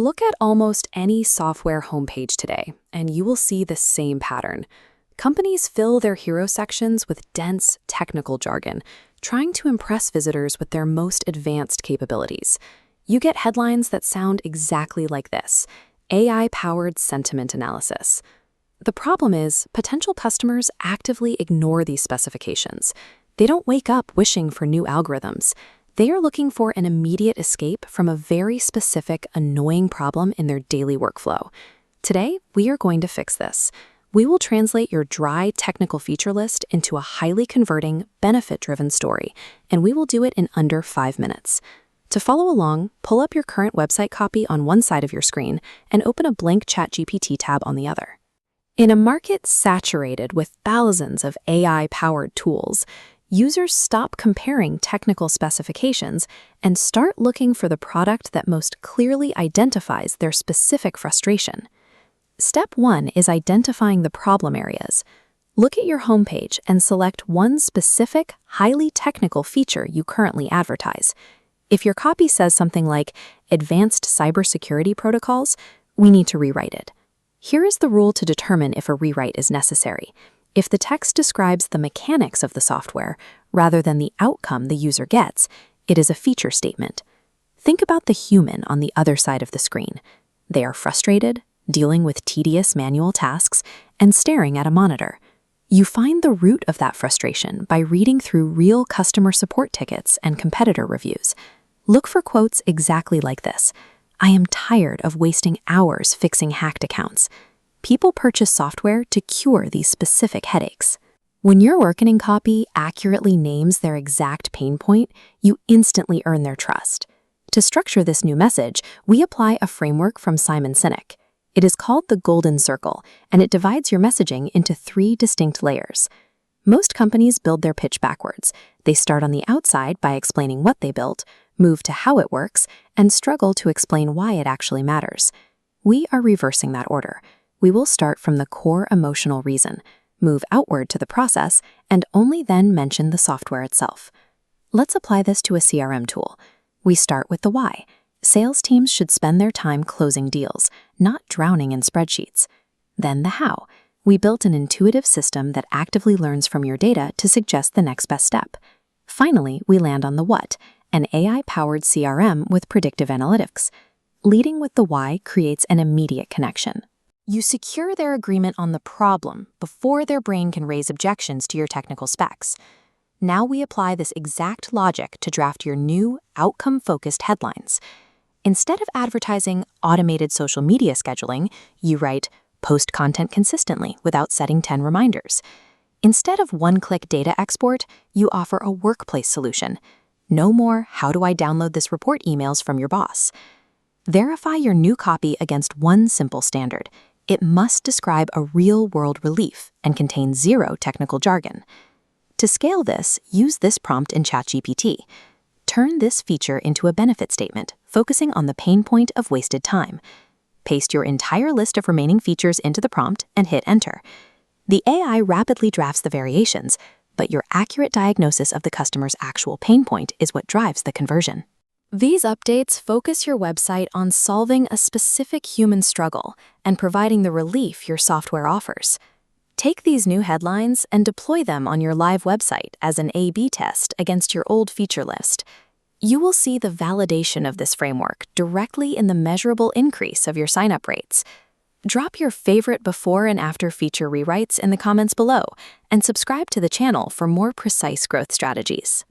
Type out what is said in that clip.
Look at almost any software homepage today, and you will see the same pattern. Companies fill their hero sections with dense, technical jargon, trying to impress visitors with their most advanced capabilities. You get headlines that sound exactly like this: AI-powered sentiment analysis. The problem is, potential customers actively ignore these specifications. They don't wake up wishing for new algorithms. They are looking for an immediate escape from a very specific, annoying problem in their daily workflow. Today, we are going to fix this. We will translate your dry technical feature list into a highly converting, benefit-driven story, and we will do it in under 5 minutes. To follow along, pull up your current website copy on one side of your screen and open a blank ChatGPT tab on the other. In a market saturated with thousands of AI-powered tools, users stop comparing technical specifications and start looking for the product that most clearly identifies their specific frustration. Step 1 is identifying the problem areas. Look at your homepage and select one specific, highly technical feature you currently advertise. If your copy says something like advanced cybersecurity protocols, we need to rewrite it. Here is the rule to determine if a rewrite is necessary. If the text describes the mechanics of the software rather than the outcome the user gets, it is a feature statement. Think about the human on the other side of the screen. They are frustrated, dealing with tedious manual tasks, and staring at a monitor. You find the root of that frustration by reading through real customer support tickets and competitor reviews. Look for quotes exactly like this: "I am tired of wasting hours fixing hacked accounts." People purchase software to cure these specific headaches. When your marketing copy accurately names their exact pain point, you instantly earn their trust. To structure this new message, we apply a framework from Simon Sinek. It is called the Golden Circle, and it divides your messaging into 3 distinct layers. Most companies build their pitch backwards. They start on the outside by explaining what they built, move to how it works, and struggle to explain why it actually matters. We are reversing that order. We will start from the core emotional reason, move outward to the process, and only then mention the software itself. Let's apply this to a CRM tool. We start with the why. Sales teams should spend their time closing deals, not drowning in spreadsheets. Then the how. We built an intuitive system that actively learns from your data to suggest the next best step. Finally, we land on the what, an AI-powered CRM with predictive analytics. Leading with the why creates an immediate connection. You secure their agreement on the problem before their brain can raise objections to your technical specs. Now we apply this exact logic to draft your new, outcome-focused headlines. Instead of advertising automated social media scheduling, you write, "Post content consistently without setting 10 reminders." Instead of one-click data export, you offer a workplace solution. No more "how do I download this report" emails from your boss. Verify your new copy against one simple standard. It must describe a real-world relief and contain 0 technical jargon. To scale this, use this prompt in ChatGPT. Turn this feature into a benefit statement, focusing on the pain point of wasted time. Paste your entire list of remaining features into the prompt and hit enter. The AI rapidly drafts the variations, but your accurate diagnosis of the customer's actual pain point is what drives the conversion. These updates focus your website on solving a specific human struggle and providing the relief your software offers. Take these new headlines and deploy them on your live website as an A/B test against your old feature list. You will see the validation of this framework directly in the measurable increase of your sign-up rates. Drop your favorite before and after feature rewrites in the comments below and subscribe to the channel for more precise growth strategies.